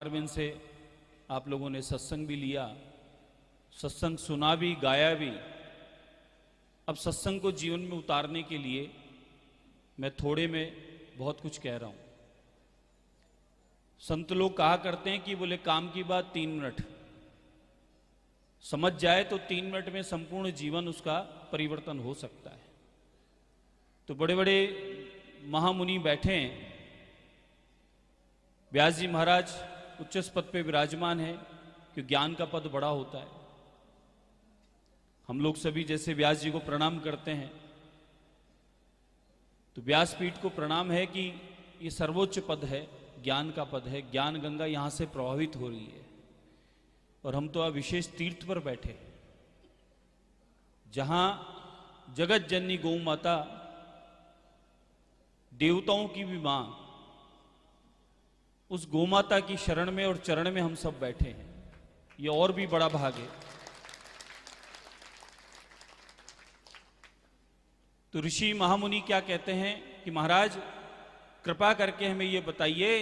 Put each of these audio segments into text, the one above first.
अरविंद से आप लोगों ने सत्संग भी लिया, सत्संग सुना भी, गाया भी। अब सत्संग को जीवन में उतारने के लिए मैं थोड़े में बहुत कुछ कह रहा हूं। संत लोग कहा करते हैं कि बोले काम की बात 3 मिनट, समझ जाए तो 3 मिनट में संपूर्ण जीवन उसका परिवर्तन हो सकता है। तो बड़े बड़े महामुनि बैठे हैं, व्यास जी महाराज उच्च पद पे विराजमान है कि ज्ञान का पद बड़ा होता है। हम लोग सभी जैसे व्यास जी को प्रणाम करते हैं, तो व्यासपीठ को प्रणाम है कि ये सर्वोच्च पद है, ज्ञान का पद है, ज्ञान गंगा यहां से प्रभावित हो रही है। और हम तो अब विशेष तीर्थ पर बैठे, जहां जगत जननी गौ माता, देवताओं की भी मां, उस गोमाता की शरण में और चरण में हम सब बैठे हैं। ये और भी बड़ा भाग है। तो ऋषि महामुनि क्या कहते हैं कि महाराज कृपा करके हमें ये बताइए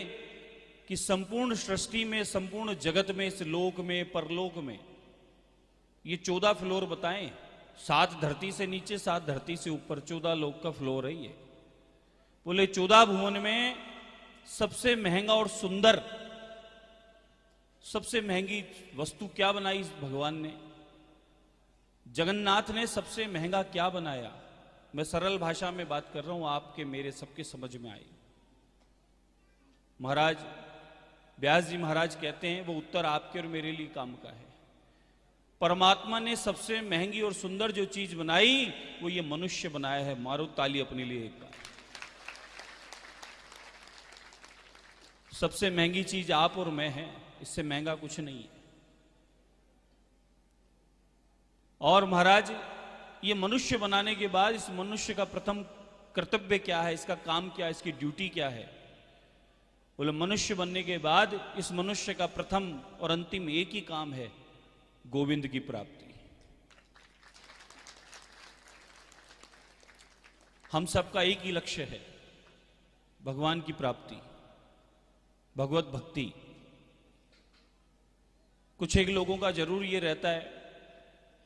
कि संपूर्ण सृष्टि में, संपूर्ण जगत में, इस लोक में, परलोक में ये 14 फ्लोर बताएं। 7 धरती से नीचे, 7 धरती से ऊपर, 14 लोक का फ्लोर है ये। बोले 14 भुवन में सबसे महंगा और सुंदर, सबसे महंगी वस्तु क्या बनाई इस भगवान ने? जगन्नाथ ने सबसे महंगा क्या बनाया? मैं सरल भाषा में बात कर रहा हूं, आपके मेरे सबके समझ में आई। महाराज व्यास जी महाराज कहते हैं, वो उत्तर आपके और मेरे लिए काम का है। परमात्मा ने सबसे महंगी और सुंदर जो चीज बनाई वो ये मनुष्य बनाया है। मारो ताली अपने लिए एक बार। सबसे महंगी चीज आप और मैं हैं, इससे महंगा कुछ नहीं है। और महाराज ये मनुष्य बनाने के बाद इस मनुष्य का प्रथम कर्तव्य क्या है, इसका काम क्या है, इसकी ड्यूटी क्या है? बोले मनुष्य बनने के बाद इस मनुष्य का प्रथम और अंतिम एक ही काम है, गोविंद की प्राप्ति। हम सबका एक ही लक्ष्य है, भगवान की प्राप्ति, भगवत भक्ति। कुछ एक लोगों का जरूर ये रहता है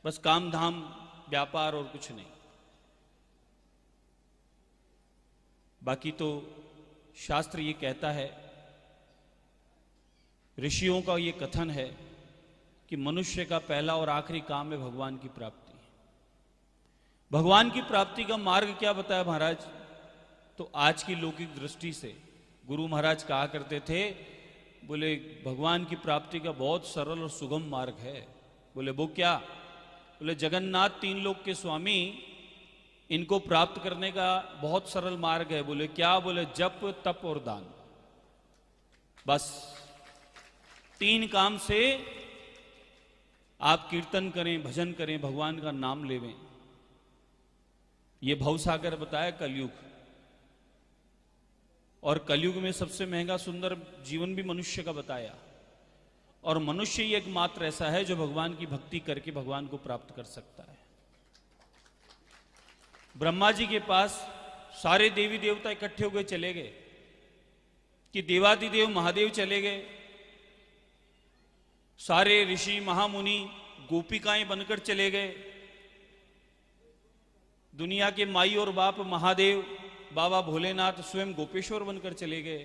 बस काम धाम व्यापार और कुछ नहीं। बाकी तो शास्त्र ये कहता है, ऋषियों का ये कथन है कि मनुष्य का पहला और आखिरी काम है भगवान की प्राप्ति। भगवान की प्राप्ति का मार्ग क्या बताया महाराज? तो आज की लौकिक दृष्टि से गुरु महाराज कहा करते थे, बोले भगवान की प्राप्ति का बहुत सरल और सुगम मार्ग है। बोले वो क्या? बोले जगन्नाथ 3 लोक के स्वामी, इनको प्राप्त करने का बहुत सरल मार्ग है। बोले क्या? बोले जप, तप और दान। बस 3 काम से आप कीर्तन करें, भजन करें, भगवान का नाम लेवें। ये भवसागर बताया कलयुग, और कलयुग में सबसे महंगा सुंदर जीवन भी मनुष्य का बताया। और मनुष्य ही एकमात्र ऐसा है जो भगवान की भक्ति करके भगवान को प्राप्त कर सकता है। ब्रह्मा जी के पास सारे देवी देवता इकट्ठे होकर चले गए कि देवादिदेव महादेव चले गए, सारे ऋषि महामुनि गोपिकाएं बनकर चले गए, दुनिया के माई और बाप महादेव बाबा भोलेनाथ स्वयं गोपेश्वर बनकर चले गए।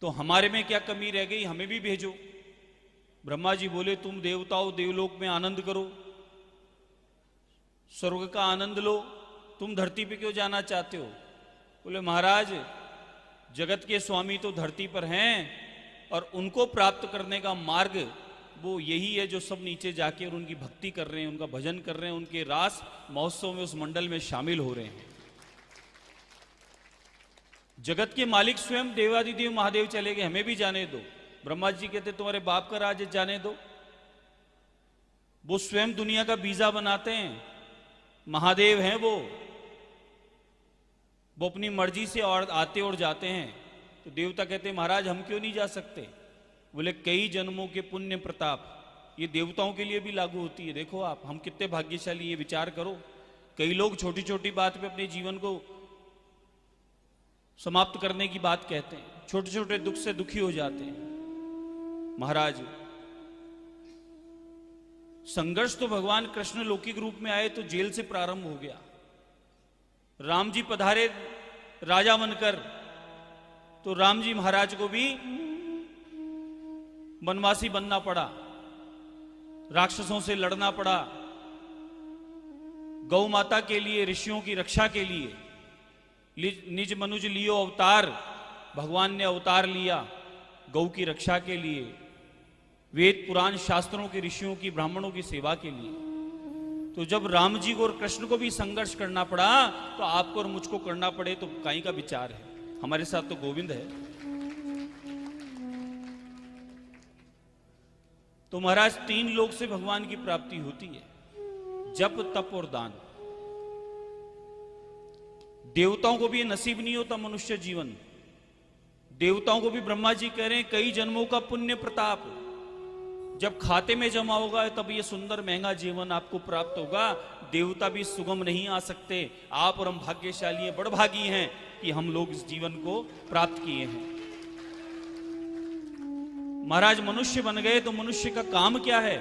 तो हमारे में क्या कमी रह गई? हमें भी भेजो। ब्रह्मा जी बोले तुम देवताओं देवलोक में आनंद करो, स्वर्ग का आनंद लो, तुम धरती पे क्यों जाना चाहते हो? बोले महाराज जगत के स्वामी तो धरती पर हैं, और उनको प्राप्त करने का मार्ग वो यही है जो सब नीचे जाके और उनकी भक्ति कर रहे हैं, उनका भजन कर रहे हैं, उनके रास महोत्सव में उस मंडल में शामिल हो रहे हैं। जगत के मालिक स्वयं देवादिदेव महादेव चले गए, हमें भी जाने दो। ब्रह्मा जी कहते तुम्हारे बाप का राज जाने दो। वो स्वयं दुनिया का वीजा बनाते हैं, महादेव हैं वो अपनी मर्जी से और आते और जाते हैं। तो देवता कहते महाराज हम क्यों नहीं जा सकते? बोले कई जन्मों के पुण्य प्रताप ये देवताओं के लिए भी लागू होती है। देखो आप, हम कितने भाग्यशाली, ये विचार करो। कई लोग छोटी छोटी बात पे अपने जीवन को समाप्त करने की बात कहते हैं। छोटे छोटे दुख से दुखी हो जाते हैं। महाराज, संघर्ष तो भगवान कृष्ण लौकिक रूप में आए तो जेल से प्रारंभ हो गया। राम जी पधारे राजा बनकर, तो राम जी महाराज को भी वनवासी बनना पड़ा, राक्षसों से लड़ना पड़ा, गौ माता के लिए, ऋषियों की रक्षा के लिए निज मनुज लियो अवतार, भगवान ने अवतार लिया गौ की रक्षा के लिए, वेद पुराण शास्त्रों के, ऋषियों की, ब्राह्मणों की सेवा के लिए। तो जब राम जी को और कृष्ण को भी संघर्ष करना पड़ा, तो आपको और मुझको करना पड़े तो काई का विचार है। हमारे साथ तो गोविंद है। तो महाराज, 3 लोक से भगवान की प्राप्ति होती है, जप, तप और दान। देवताओं को भी ये नसीब नहीं होता मनुष्य जीवन। देवताओं को भी ब्रह्मा जी कह रहे हैं कई जन्मों का पुण्य प्रताप जब खाते में जमा होगा तब ये सुंदर महंगा जीवन आपको प्राप्त होगा। देवता भी सुगम नहीं आ सकते। आप और हम भाग्यशाली हैं, बड़भागी हैं कि हम लोग इस जीवन को प्राप्त किए हैं। महाराज, मनुष्य बन गए तो मनुष्य का काम क्या है?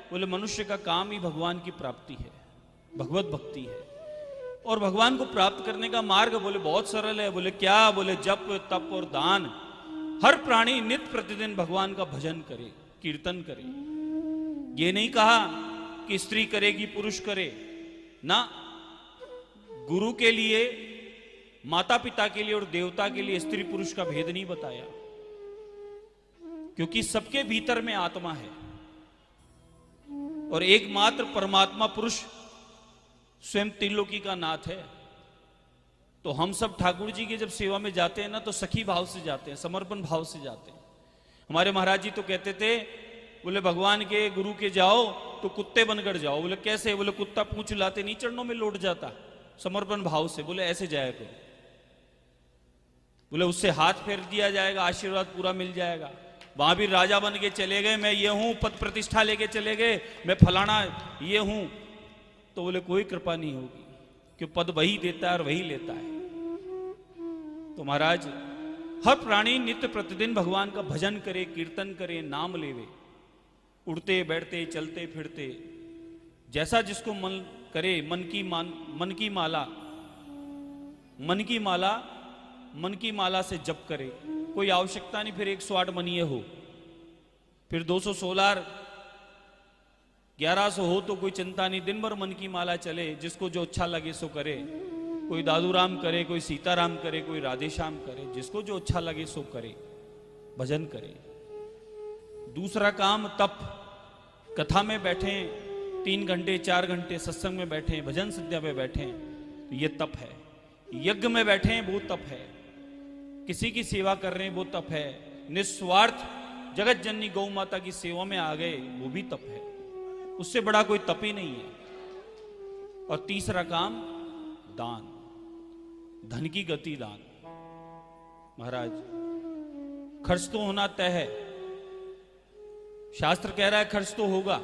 बोले मनुष्य का काम ही भगवान की प्राप्ति है, भगवत भक्ति है। और भगवान को प्राप्त करने का मार्ग बोले बहुत सरल है। बोले क्या? बोले जप, तप और दान। हर प्राणी नित्य प्रतिदिन भगवान का भजन करे, कीर्तन करे। ये नहीं कहा कि स्त्री करेगी पुरुष करे ना। गुरु के लिए, माता पिता के लिए और देवता के लिए स्त्री पुरुष का भेद नहीं बताया, क्योंकि सबके भीतर में आत्मा है और एकमात्र परमात्मा पुरुष स्वयं त्रिलोकी का नाथ है। तो हम सब ठाकुर जी की जब सेवा में जाते हैं ना, तो सखी भाव से जाते हैं, समर्पण भाव से जाते हैं। हमारे महाराज जी तो कहते थे, बोले भगवान के, गुरु के जाओ तो कुत्ते बनकर जाओ। बोले कैसे? बोले कुत्ता पूंछ लाते नहीं चरणों में लौट जाता, समर्पण भाव से। बोले ऐसे जाया करो। बोले उससे हाथ फेर दिया जाएगा, आशीर्वाद पूरा मिल जाएगा। वहां भी राजा बन के चले गए, मैं ये हूं, पद प्रतिष्ठा लेके चले गए, मैं फलाना ये हूं, तो बोले कोई कृपा नहीं होगी, क्यों? पद वही देता है और वही लेता है। तो महाराज, हर प्राणी नित्य प्रतिदिन भगवान का भजन करे, कीर्तन करे, नाम लेवे, उड़ते बैठते चलते फिरते, जैसा जिसको मन करे। मन की माला से जप करे। कोई आवश्यकता नहीं फिर 108 मनीय हो, फिर 216 1100 हो तो कोई चिंता नहीं। दिन भर मन की माला चले, जिसको जो अच्छा लगे सो करे। कोई दादू राम करे, कोई सीताराम करे, कोई राधे श्याम करे, जिसको जो अच्छा लगे सो करे, भजन करे। दूसरा काम तप। कथा में बैठे 3 घंटे 4 घंटे, सत्संग में बैठे, भजन संध्या में बैठे, तो ये तप है। यज्ञ में बैठे, वो तप है। किसी की सेवा कर रहे हैं, वो तप है। निस्वार्थ जगत जननी गौ माता की सेवा में आ गए, वो भी तप है। उससे बड़ा कोई तप ही नहीं है। और तीसरा काम दान, धन की गति दान। महाराज, खर्च तो होना तय है, शास्त्र कह रहा है खर्च तो होगा।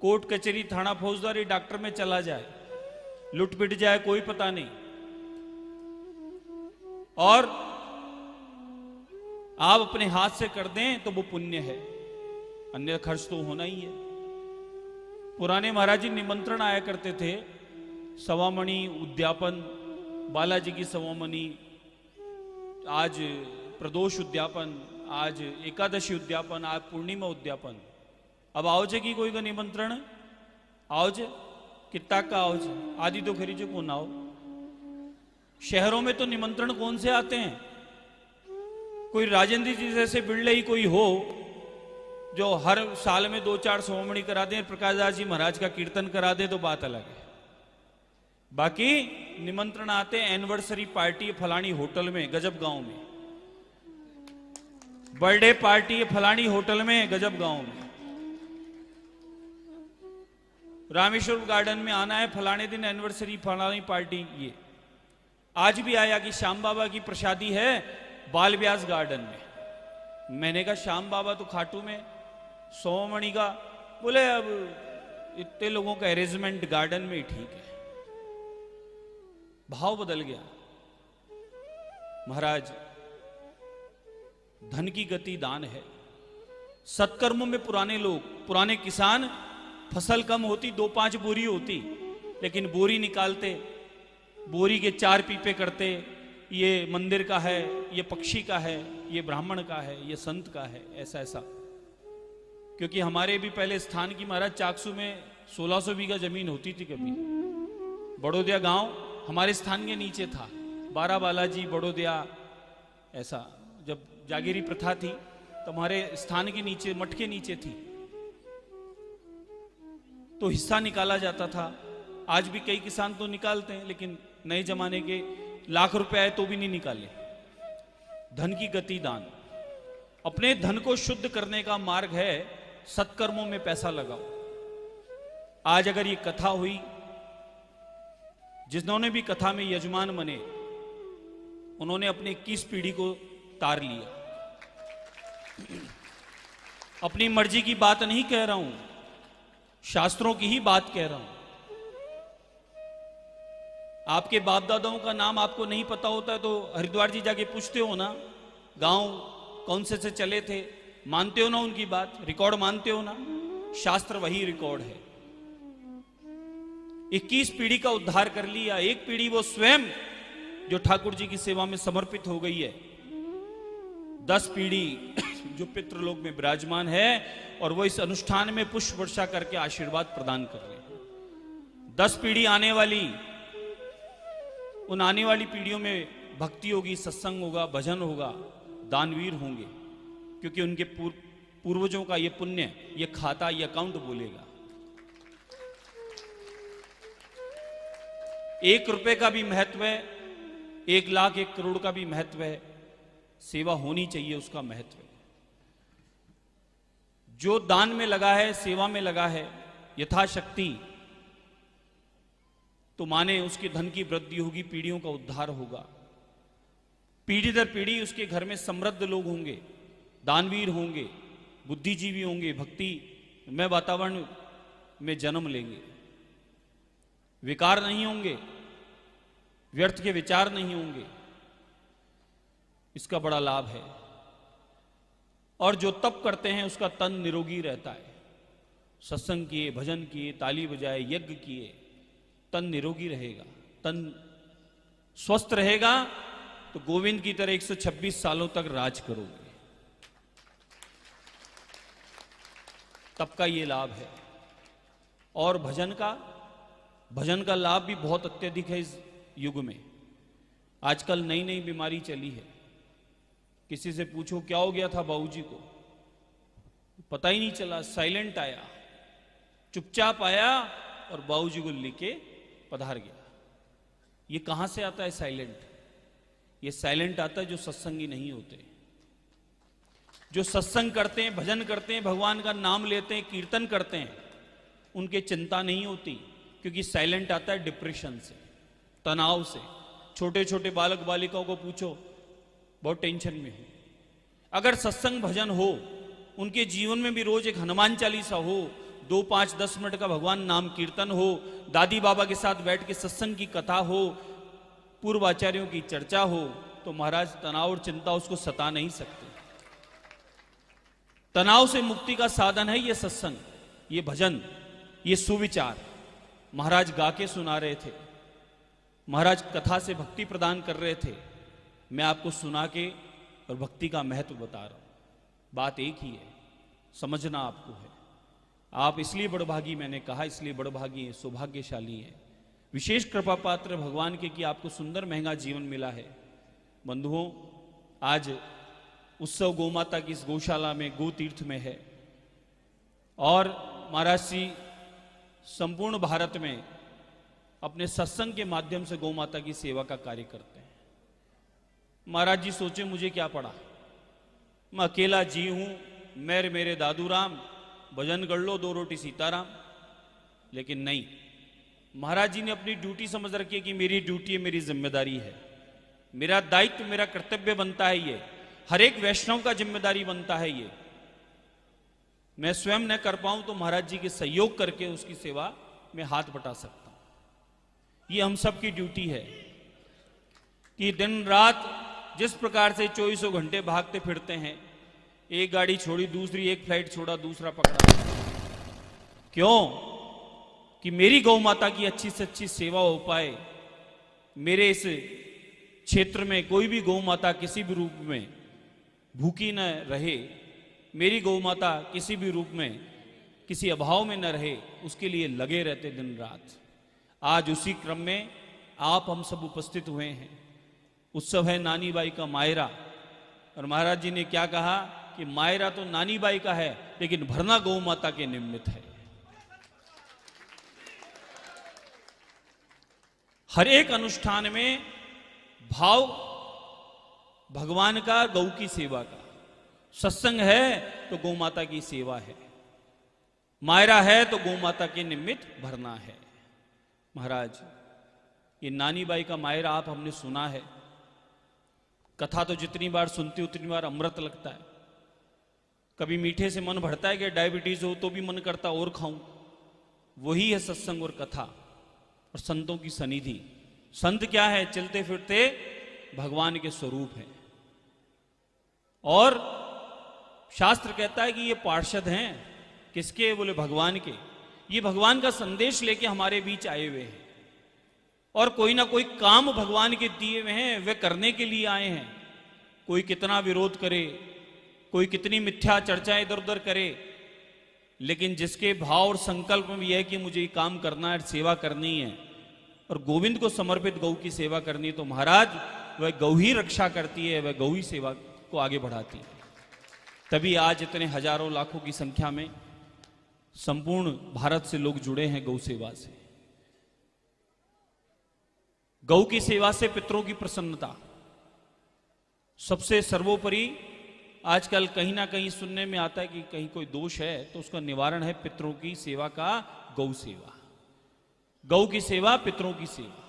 कोर्ट कचहरी थाना फौजदारी डॉक्टर में चला जाए, लुट पिट जाए, कोई पता नहीं। और आप अपने हाथ से कर दें तो वो पुण्य है, अन्य खर्च तो होना ही है। पुराने महाराज जी निमंत्रण आया करते थे, सवामणि उद्यापन, बालाजी की सवामणि, आज प्रदोष उद्यापन, आज एकादशी उद्यापन, आज पूर्णिमा उद्यापन। अब आओ जे की कोई का निमंत्रण आओ जे, कितना का आओ जे, आदि तो खरीजे कौन आओ। शहरों में तो निमंत्रण कौन से आते हैं? कोई राजेंद्र जी जैसे बिरले ही कोई हो जो हर साल में 2-4 सवामणि करा दें, प्रकाश दास जी महाराज का कीर्तन करा दे, तो बात अलग है। बाकी निमंत्रण आते हैं एनिवर्सरी पार्टी फलानी होटल में गजब गांव में, बर्थडे पार्टी फलानी होटल में गजब गांव में, रामेश्वर गार्डन में आना है फलाने दिन एनिवर्सरी फलानी पार्टी। ये आज भी आया कि श्याम बाबा की प्रसादी है बाल व्यास गार्डन में। मैंने कहा श्याम बाबा तो खाटू में, सवामणि का। बोले अब इतने लोगों का अरेंजमेंट गार्डन में ही ठीक है। भाव बदल गया। महाराज, धन की गति दान है। सत्कर्मों में पुराने लोग, पुराने किसान, फसल कम होती 2-5 बोरी होती, लेकिन बोरी निकालते, बोरी के 4 पीपे करते, ये मंदिर का है, ये पक्षी का है, ये ब्राह्मण का है, ये संत का है, ऐसा ऐसा। क्योंकि हमारे भी पहले स्थान की महाराज चाकसू में 1600 बीघा जमीन होती थी कभी। बड़ोदिया गांव हमारे स्थान के नीचे था, बारा बालाजी, बड़ोदिया, ऐसा। जब जागीरी प्रथा थी तो हमारे स्थान के नीचे, मठ के नीचे थी, तो हिस्सा निकाला जाता था। आज भी कई किसान तो निकालते हैं, लेकिन नए जमाने के लाख रुपए आए तो भी नहीं निकाले। धन की गति दान, अपने धन को शुद्ध करने का मार्ग है सत्कर्मों में पैसा लगाओ। आज अगर ये कथा हुई, जिन्होंने भी कथा में यजमान बने, उन्होंने अपने 21 पीढ़ी को तार लिया। अपनी मर्जी की बात नहीं कह रहा हूं, शास्त्रों की ही बात कह रहा हूं। आपके बाप दादाओं का नाम आपको नहीं पता होता है तो हरिद्वार जी जाके पूछते हो ना, गांव कौन से चले थे, मानते हो ना उनकी बात, रिकॉर्ड मानते हो ना। शास्त्र वही रिकॉर्ड है। 21 पीढ़ी का उद्धार कर लिया। एक पीढ़ी वो स्वयं जो ठाकुर जी की सेवा में समर्पित हो गई है। 10 पीढ़ी जो पितृलोक में विराजमान है और वो इस अनुष्ठान में पुष्प वर्षा करके आशीर्वाद प्रदान कर रहे हैं। 10 पीढ़ी आने वाली, उन आने वाली पीढ़ियों में भक्ति होगी, सत्संग होगा, भजन होगा, दानवीर होंगे, क्योंकि उनके पूर्वजों का ये पुण्य, ये खाता, ये अकाउंट बोलेगा। 1 रुपए का भी महत्व है, 1 लाख 1 करोड़ का भी महत्व है। सेवा होनी चाहिए, उसका महत्व है। जो दान में लगा है, सेवा में लगा है, यथाशक्ति, तो माने उसके धन की वृद्धि होगी, पीढ़ियों का उद्धार होगा। पीढ़ी दर पीढ़ी उसके घर में समृद्ध लोग होंगे, दानवीर होंगे, बुद्धिजीवी होंगे, भक्ति में वातावरण में जन्म लेंगे, विकार नहीं होंगे, व्यर्थ के विचार नहीं होंगे। इसका बड़ा लाभ है। और जो तप करते हैं उसका तन निरोगी रहता है। सत्संग किए, भजन किए, ताली बजाए, यज्ञ किए, तन निरोगी रहेगा। तन स्वस्थ रहेगा तो गोविंद की तरह 126 सालों तक राज करोगे। तप का ये लाभ है। और भजन का लाभ भी बहुत अत्यधिक है इस युग में। आजकल नई नई बीमारी चली है। किसी से पूछो क्या हो गया था बाबूजी को, पता ही नहीं चला, साइलेंट आया, चुपचाप आया और बाबूजी को लेके पधार गया। ये कहां से आता है साइलेंट? ये साइलेंट आता है जो सत्संगी नहीं होते। जो सत्संग करते हैं, भजन करते हैं, भगवान का नाम लेते हैं, कीर्तन करते हैं, उनके चिंता नहीं होती, क्योंकि साइलेंट आता है डिप्रेशन से, तनाव से। छोटे छोटे बालक बालिकाओं को पूछो, बहुत टेंशन में हो। अगर सत्संग भजन हो, उनके जीवन में भी रोज एक हनुमान चालीसा हो, 2, 5, 10 मिनट का भगवान नाम कीर्तन हो, दादी बाबा के साथ बैठ के सत्संग की कथा हो, पूर्व आचार्यों की चर्चा हो, तो महाराज तनाव और चिंता उसको सता नहीं सकते। तनाव से मुक्ति का साधन है ये सत्संग, ये भजन, ये सुविचार। महाराज गा के सुना रहे थे, महाराज कथा से भक्ति प्रदान कर रहे थे, मैं आपको सुना के और भक्ति का महत्व बता रहा हूं। बात एक ही है, समझना आपको है। आप इसलिए बड़भागी, मैंने कहा इसलिए बड़भागी हैं, सौभाग्यशाली हैं, विशेष कृपा पात्र भगवान के कि आपको सुंदर महंगा जीवन मिला है। बंधुओं, आज उत्सव गौमाता की इस गौशाला में, गो तीर्थ में है, और महाराज जी संपूर्ण भारत में अपने सत्संग के माध्यम से गौमाता की सेवा का कार्य करते हैं। महाराज जी सोचे मुझे क्या पड़ा, मैं अकेला जी हूं, मेरे दादू राम, भजन कर लो, 2 रोटी सीताराम। लेकिन नहीं, महाराज जी ने अपनी ड्यूटी समझ रखी है कि मेरी ड्यूटी है, मेरी जिम्मेदारी है, मेरा दायित्व, मेरा कर्तव्य बनता है। ये हर एक वैष्णव का जिम्मेदारी बनता है। ये मैं स्वयं न कर पाऊं तो महाराज जी के सहयोग करके उसकी सेवा में हाथ बटा सकता हूं। ये हम सब की ड्यूटी है कि दिन रात जिस प्रकार से 24 घंटे भागते फिरते हैं, एक गाड़ी छोड़ी दूसरी, एक फ्लाइट छोड़ा दूसरा पकड़ा, क्यों? कि मेरी गौ माता की अच्छी से अच्छी सेवा हो पाए, मेरे इस क्षेत्र में कोई भी गौ माता किसी भी रूप में भूखी न रहे, मेरी गौ माता किसी भी रूप में किसी अभाव में न रहे, उसके लिए लगे रहते दिन रात। आज उसी क्रम में आप हम सब उपस्थित हुए हैं। उत्सव है नानी बाई का मायरा, और महाराज जी ने क्या कहा कि मायरा तो नानी बाई का है, लेकिन भरना गौ माता के निमित्त है। हर एक अनुष्ठान में भाव भगवान का, गौ की सेवा का। सत्संग है तो गौ माता की सेवा है, मायरा है तो गौ माता के निमित्त भरना है। महाराज, ये नानी बाई का मायरा आप हमने सुना है, कथा तो जितनी बार सुनती उतनी बार अमृत लगता है। कभी मीठे से मन भरता है कि डायबिटीज हो तो भी मन करता और खाऊं। वही है सत्संग और कथा और संतों की सनिधि। संत क्या है? चलते फिरते भगवान के स्वरूप है। और शास्त्र कहता है कि ये पार्षद हैं। किसके? बोले भगवान के। ये भगवान का संदेश लेके हमारे बीच आए हुए हैं, और कोई ना कोई काम भगवान के दिए हुए हैं, वे करने के लिए आए हैं। कोई कितना विरोध करे, कोई कितनी मिथ्या चर्चाएं इधर उधर करे, लेकिन जिसके भाव और संकल्प में यह है कि मुझे ये काम करना है, सेवा करनी है और गोविंद को समर्पित गौ की सेवा करनी है, तो महाराज वह गौ ही रक्षा करती है, वह गौ ही सेवा को आगे बढ़ाती है। तभी आज इतने हजारों लाखों की संख्या में संपूर्ण भारत से लोग जुड़े हैं गौ सेवा से। गौ की सेवा से पितरों की प्रसन्नता सबसे सर्वोपरि। आजकल कहीं ना कहीं सुनने में आता है कि कहीं कोई दोष है तो उसका निवारण है पितरों की सेवा का, गौ सेवा। गौ की सेवा, पितरों की सेवा।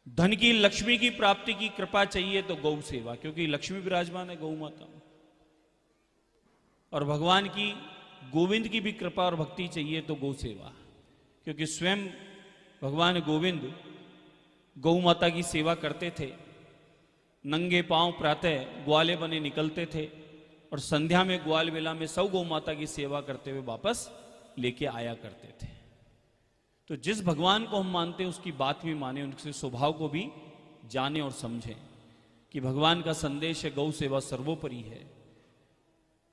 धन की, लक्ष्मी की प्राप्ति की कृपा चाहिए तो गौ सेवा, क्योंकि लक्ष्मी विराजमान है गौ माता। और भगवान की, गोविंद की भी कृपा और भक्ति चाहिए तो गौ सेवा, क्योंकि स्वयं भगवान गोविंद गौ माता की सेवा करते थे। नंगे पांव प्रातः ग्वाले बने निकलते थे और संध्या में ग्वाल मेला में सब गौ माता की सेवा करते हुए वापस लेके आया करते थे। तो जिस भगवान को हम मानते हैं उसकी बात भी माने, उनके स्वभाव को भी जाने और समझें कि भगवान का संदेश है गौ सेवा सर्वोपरि है।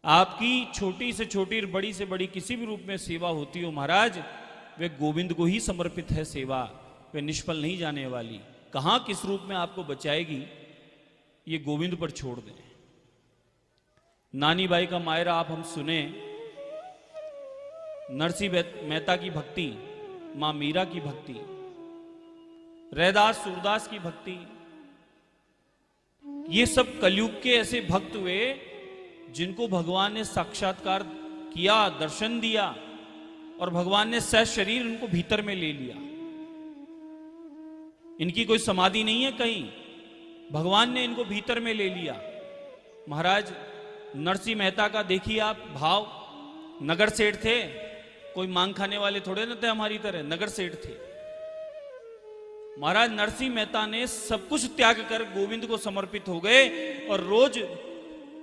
आपकी छोटी से छोटी, बड़ी से बड़ी किसी भी रूप में सेवा होती हो महाराज, वे गोविंद को ही समर्पित है सेवा, वे निष्फल नहीं जाने वाली। कहां किस रूप में आपको बचाएगी ये गोविंद पर छोड़ दें। नानी बाई का मायरा आप हम सुने, नरसिंह मेहता की भक्ति, मां मीरा की भक्ति, रैदास सूरदास की भक्ति, ये सब कलयुग के ऐसे भक्त हुए जिनको भगवान ने साक्षात्कार किया, दर्शन दिया, और भगवान ने सह शरीर उनको भीतर में ले लिया। इनकी कोई समाधि नहीं है कहीं, भगवान ने इनको भीतर में ले लिया। महाराज नरसिंह मेहता का देखिए आप भाव। नगर सेठ थे, कोई मांग खाने वाले थोड़े न थे हमारी तरह, नगर सेठ थे। महाराज नरसिंह मेहता ने सब कुछ त्याग कर गोविंद को समर्पित हो गए, और रोज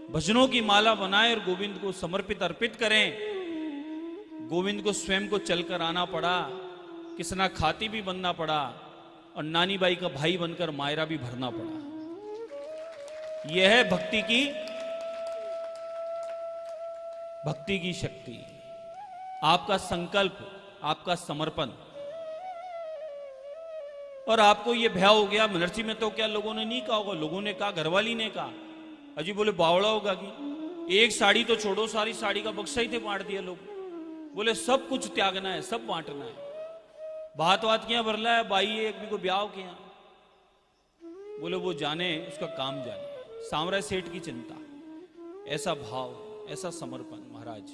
भजनों की माला बनाए और गोविंद को समर्पित अर्पित करें। गोविंद को स्वयं को चलकर आना पड़ा, किसना खाती भी बनना पड़ा, और नानी बाई का भाई बनकर मायरा भी भरना पड़ा। यह है भक्ति की शक्ति, आपका संकल्प, आपका समर्पण। और आपको यह भय हो गया नरसिंह में तो क्या लोगों ने नहीं कहा होगा, लोगों ने कहा, घरवाली ने कहा, अजी बोले बावड़ा होगा कि एक साड़ी तो छोड़ो, सारी साड़ी का बक्सा ही थे बांट दिया लोग। बोले सब कुछ त्यागना है, सब बांटना है। बात किया बरला है बाई एक भी को ब्याह किया। बोले वो जाने, उसका काम जाने, सामराज सेठ की चिंता। ऐसा भाव, ऐसा समर्पण महाराज,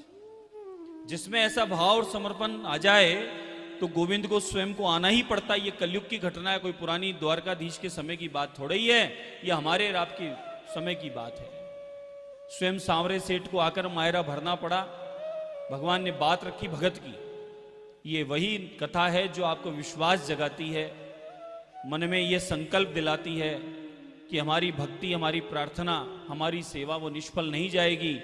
जिसमें ऐसा भाव और समर्पण आ जाए तो गोविंद को स्वयं को आना ही पड़ता है। ये कलयुग की घटना है, कोई पुरानी द्वारकाधीश के समय की बात थोड़ा ही है, ये हमारे और आपके समय की बात है। स्वयं सांवरे सेठ को आकर मायरा भरना पड़ा। भगवान ने बात रखी भगत की। ये वही कथा है जो आपको विश्वास जगाती है, मन में ये संकल्प दिलाती है कि हमारी भक्ति, हमारी प्रार्थना, हमारी सेवा वो निष्फल नहीं जाएगी।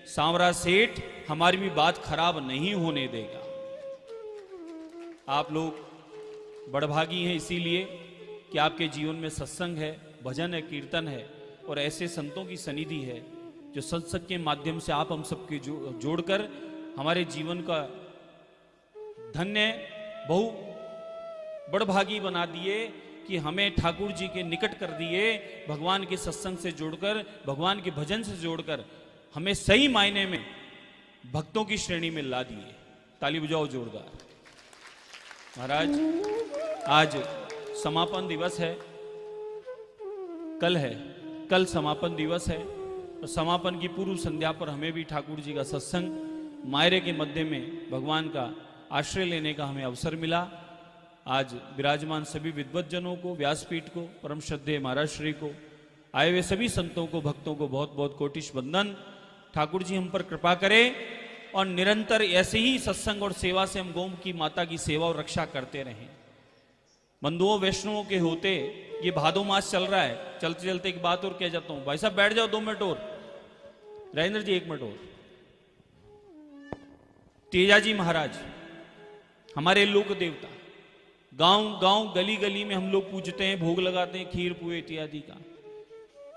सांवरा सेठ हमारी भी बात खराब नहीं होने देगा। आप लोग बड़भागी हैं इसीलिए कि आपके जीवन में सत्संग है, भजन है, कीर्तन है और ऐसे संतों की सनिधि है जो सत्संग के माध्यम से आप हम सबके जोड़कर हमारे जीवन का धन्य बहु बड़भागी बना दिए कि हमें ठाकुर जी के निकट कर दिए। भगवान के सत्संग से जोड़कर, भगवान के भजन से जोड़कर हमें सही मायने में भक्तों की श्रेणी में ला दिए। ताली बजाओ जोरदार। महाराज, आज समापन दिवस है, कल समापन दिवस है और समापन की पूर्व संध्या पर हमें भी ठाकुर जी का सत्संग मायरे के मध्य में भगवान का आश्रय लेने का हमें अवसर मिला। आज विराजमान सभी विद्वज्जनों को, व्यासपीठ को, परम श्रद्धेय महाराज श्री को, आए हुए सभी संतों को, भक्तों को बहुत बहुत कोटिश वंदन। ठाकुर जी हम पर कृपा करें और निरंतर ऐसे ही सत्संग और सेवा से हम गौ की माता की सेवा और रक्षा करते रहें। बंधुओं वैष्णवों के होते ये भादो मास चल रहा है, चलते चलते एक बात और कह जाता हूं। भाई साहब बैठ जाओ 2 मिनट और। राजेंद्र जी 1 मिनट और। तेजाजी महाराज हमारे लोक देवता, गांव गांव गली गली में हम लोग पूजते हैं, भोग लगाते हैं, खीर पुए इत्यादि का।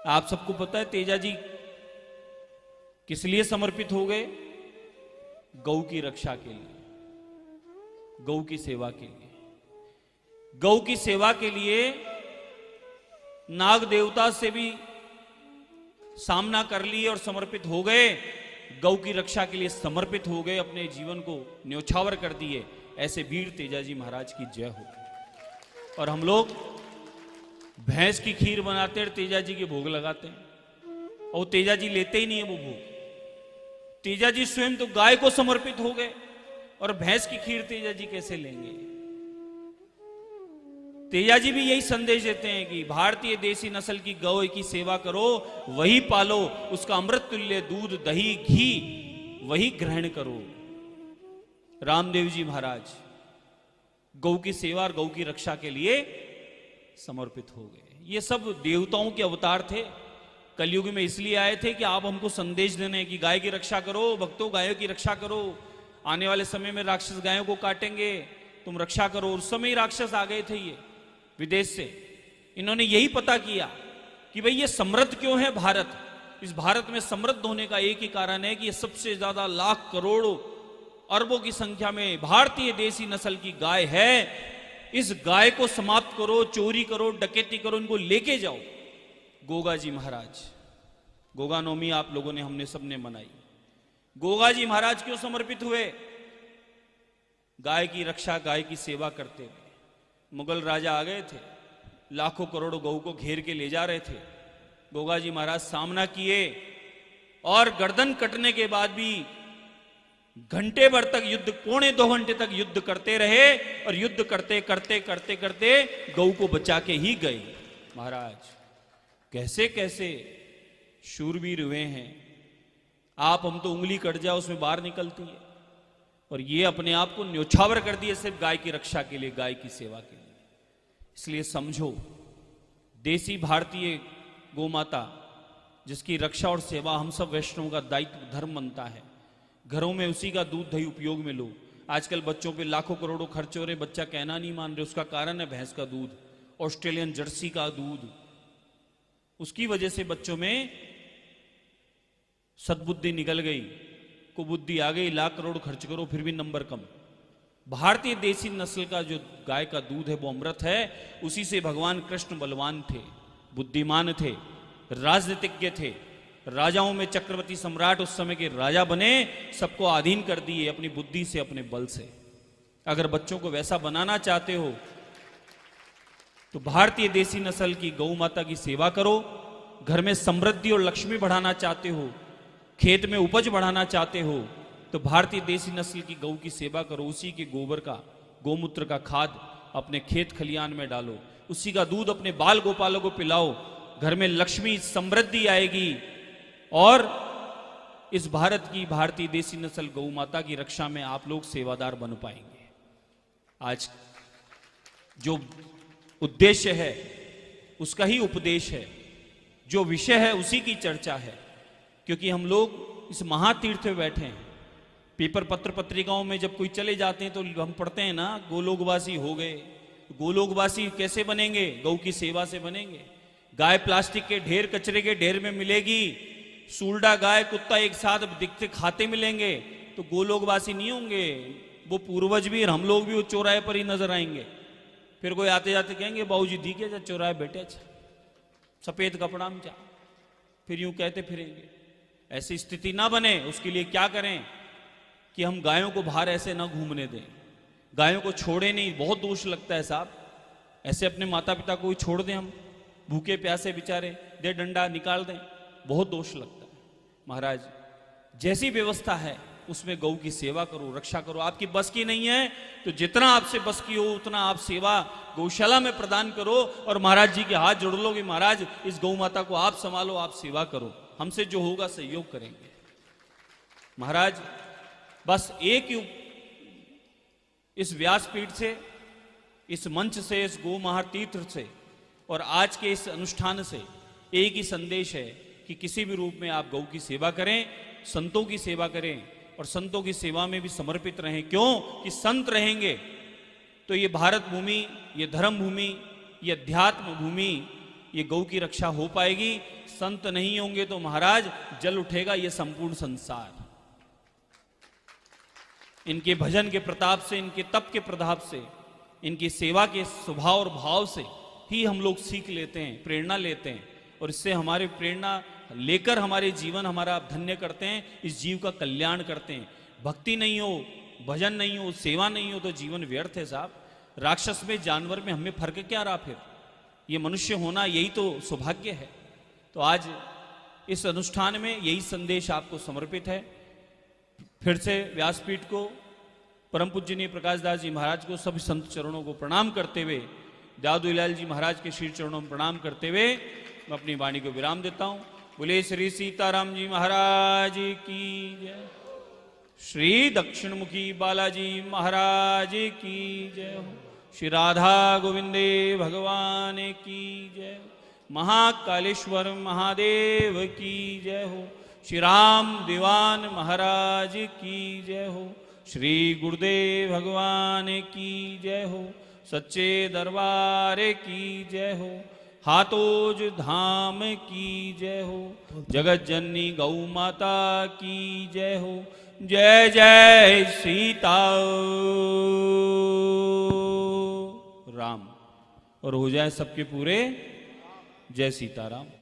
आप सबको पता है तेजाजी किस लिए समर्पित हो गए? गौ की रक्षा के लिए, गौ की सेवा के लिए। गौ की सेवा के लिए नाग देवता से भी सामना कर लिए और समर्पित हो गए। गौ की रक्षा के लिए समर्पित हो गए, अपने जीवन को न्योछावर कर दिए। ऐसे वीर तेजाजी महाराज की जय हो। और हम लोग भैंस की खीर बनाते हैं, तेजाजी के भोग लगाते हैं और तेजाजी लेते ही नहीं है वो भोग। तेजाजी स्वयं तो गाय को समर्पित हो गए और भैंस की खीर तेजाजी कैसे लेंगे? तेजाजी भी यही संदेश देते हैं कि भारतीय देसी नस्ल की गौ की सेवा करो, वही पालो, उसका अमृत तुल्य दूध, दही, घी वही ग्रहण करो। रामदेव जी महाराज गौ की सेवा और गौ की रक्षा के लिए समर्पित हो गए। ये सब देवताओं के अवतार थे, कलयुग में इसलिए आए थे कि आप हमको संदेश देने कि गाय की रक्षा करो, भक्तों गायों की रक्षा करो। आने वाले समय में राक्षस गायों को काटेंगे, तुम रक्षा करो। उस समय ही राक्षस आ गए थे ये विदेश से। इन्होंने यही पता किया कि भाई ये समृद्ध क्यों है भारत। इस भारत में समृद्ध होने का एक ही कारण है कि ये सबसे ज्यादा लाख करोड़ों अरबों की संख्या में भारतीय देसी नस्ल की गाय है। इस गाय को समाप्त करो, चोरी करो, डकैती करो, इनको लेके जाओ। गोगा जी महाराज, गोगा नवमी आप लोगों ने, हमने सबने मनाई। गोगा जी महाराज क्यों समर्पित हुए? गाय की रक्षा, गाय की सेवा करते हुए। मुगल राजा आ गए थे, लाखों करोड़ों गौ को घेर के ले जा रहे थे। गोगा जी महाराज सामना किए और गर्दन कटने के बाद भी घंटे भर तक युद्ध, 1.25 घंटे तक युद्ध करते रहे और युद्ध करते करते करते करते गौ को बचा के ही गए। महाराज कैसे कैसे शूरवीर हुए हैं। आप हम तो उंगली कट जाए उसमें बाहर निकलती है, और ये अपने आप को न्योछावर कर दिए सिर्फ गाय की रक्षा के लिए, गाय की सेवा के लिए। इसलिए समझो, देसी भारतीय गोमाता जिसकी रक्षा और सेवा हम सब वैष्णवों का दायित्व, धर्म बनता है। घरों में उसी का दूध दही उपयोग में लो। आजकल बच्चों पे लाखों करोड़ों खर्च हो रहे, बच्चा कहना नहीं मान रहे। उसका कारण है भैंस का दूध, ऑस्ट्रेलियन जर्सी का दूध। उसकी वजह से बच्चों में सद्बुद्धि निकल गई, कुबुद्धि आ गई। लाख करोड़ खर्च करो फिर भी नंबर कम। भारतीय देसी नस्ल का जो गाय का दूध है वो अमृत है। उसी से भगवान कृष्ण बलवान थे, बुद्धिमान थे, राजनीतिज्ञ थे। राजाओं में चक्रवर्ती सम्राट उस समय के राजा बने, सबको अधीन कर दिए अपनी बुद्धि से, अपने बल से। अगर बच्चों को वैसा बनाना चाहते हो तो भारतीय देसी नस्ल की गौ माता की सेवा करो। घर में समृद्धि और लक्ष्मी बढ़ाना चाहते हो, खेत में उपज बढ़ाना चाहते हो, तो भारतीय देसी नस्ल की गौ की सेवा करो। उसी के गोबर का, गोमूत्र का खाद अपने खेत खलियान में डालो, उसी का दूध अपने बाल गोपालों को पिलाओ। घर में लक्ष्मी समृद्धि आएगी और इस भारत की भारतीय देसी नस्ल गौ माता की रक्षा में आप लोग सेवादार बन पाएंगे। आज जो उद्देश्य है उसका ही उपदेश है जो विषय है उसी की चर्चा है, क्योंकि हम लोग इस महातीर्थ में बैठे हैं। पेपर पत्र पत्रिकाओं में जब कोई चले जाते हैं तो हम पढ़ते हैं ना, गोलोकवासी हो गए। गोलोकवासी कैसे बनेंगे? गौ की सेवा से बनेंगे। गाय प्लास्टिक के ढेर, कचरे के ढेर में मिलेगी, सूल्डा गाय कुत्ता एक साथ दिखते खाते मिलेंगे तो गोलोकवासी नहीं होंगे। वो पूर्वज भी और हम लोग भी वो चौराहे पर ही नजर आएंगे। फिर कोई आते जाते कहेंगे बाबूजी दिखे जा चौराहे बैठे, अच्छा सफेद कपड़ा में जा, फिर यूं कहते फिरेंगे। ऐसी स्थिति ना बने, उसके लिए क्या करें कि हम गायों को बाहर ऐसे ना घूमने दें, गायों को छोड़े नहीं। बहुत दोष लगता है साहब, ऐसे अपने माता पिता को ही छोड़ दें हम, भूखे प्यासे बेचारे, दे डंडा निकाल दें, बहुत दोष लगता है। महाराज जैसी व्यवस्था है उसमें गौ की सेवा करो, रक्षा करो। आपकी बस की नहीं है तो जितना आपसे बस की हो उतना आप सेवा गौशाला में प्रदान करो और महाराज जी के हाथ जोड़ लो कि महाराज इस गौ माता को आप संभालो, आप सेवा करो, हमसे जो होगा सहयोग करेंगे। महाराज बस एक इस व्यासपीठ से, इस मंच से, इस गौ महातीर्थ से और आज के इस अनुष्ठान से एक ही संदेश है कि किसी भी रूप में आप गौ की सेवा करें, संतों की सेवा करें और संतों की सेवा में भी समर्पित रहें। क्यों कि संत रहेंगे तो ये भारत भूमि, ये धर्म भूमि, ये अध्यात्म भूमि, ये गौ की रक्षा हो पाएगी। संत नहीं होंगे तो महाराज जल उठेगा ये संपूर्ण संसार। इनके भजन के प्रताप से, इनके तप के प्रताप से, इनकी सेवा के स्वभाव और भाव से ही हम लोग सीख लेते हैं, प्रेरणा लेते हैं और इससे हमारे प्रेरणा लेकर हमारे जीवन हमारा धन्य करते हैं, इस जीव का कल्याण करते हैं। भक्ति नहीं हो, भजन नहीं हो, सेवा नहीं हो तो जीवन व्यर्थ है साहब। राक्षस में, जानवर में हमें फर्क क्या रहा? फिर ये मनुष्य होना यही तो सौभाग्य है। तो आज इस अनुष्ठान में यही संदेश आपको समर्पित है। फिर से व्यासपीठ को, परम पूज्यनीय प्रकाश दास जी महाराज को, सभी संत चरणों को प्रणाम करते हुए, दादूलाल जी महाराज के श्री चरणों में प्रणाम करते हुए मैं अपनी वाणी को विराम देता हूं। बोले श्री सीताराम जी महाराज की जय, श्री दक्षिणमुखी बालाजी महाराज की जय हो, श्री राधा गोविंदे भगवान की जय हो, महाकालेश्वर महादेव की जय हो, श्री राम दीवान महाराज की जय हो, श्री गुरुदेव भगवान की जय हो, सच्चे दरबार की जय हो, हाथोज धाम की जय हो, जगत जननी गौ माता की जय हो। जय जय सीता राम। और हो जाए सबके पूरे। जय सीताराम।